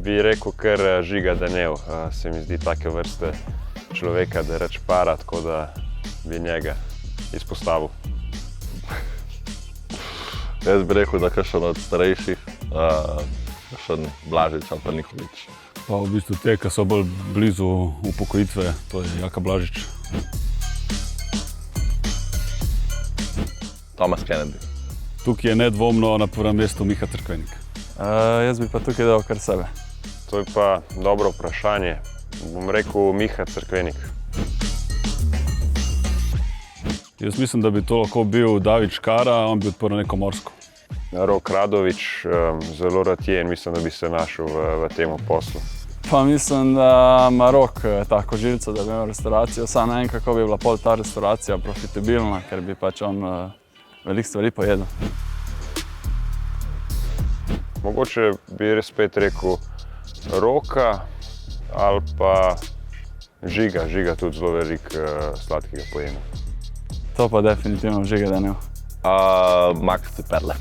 Bi rekel kar Žiga Danel, se mi zdi take vrste človeka, da reč para, tako da bi njega izpostavil. Jaz bi rekel, da kakšen od starejših, kakšen Blažič ali pa Nikolić. Pa v bistvu te, ki so bolj blizu upokojitve, to je Jaka Blažič. Thomas Kennedy. Tukaj je nedvomno na prvem mestu Miha Cerkvenik. Jaz bi pa tukaj dal kar sebe. To je pa dobro vprašanje. Bom rekel Miha Cerkvenik. Jaz mislim, da bi to lahko bil David Škara, on bi odprl neko morsko. Rok Radović zelo rad je in mislim, da bi se našel v tem poslu. Pa mislim, da ima Rok tako živce, da bi imel restauracijo. Sam ne vem, kako bi bila pol ta restauracija profitabilna, ker bi pač on veliko stvari pojedel. Mogoče bi res spet rekel Roka ali pa Žiga. Žiga tudi zelo veliko sladkega pojema. To pa definitivno Žiga Danel. Max Ciperle.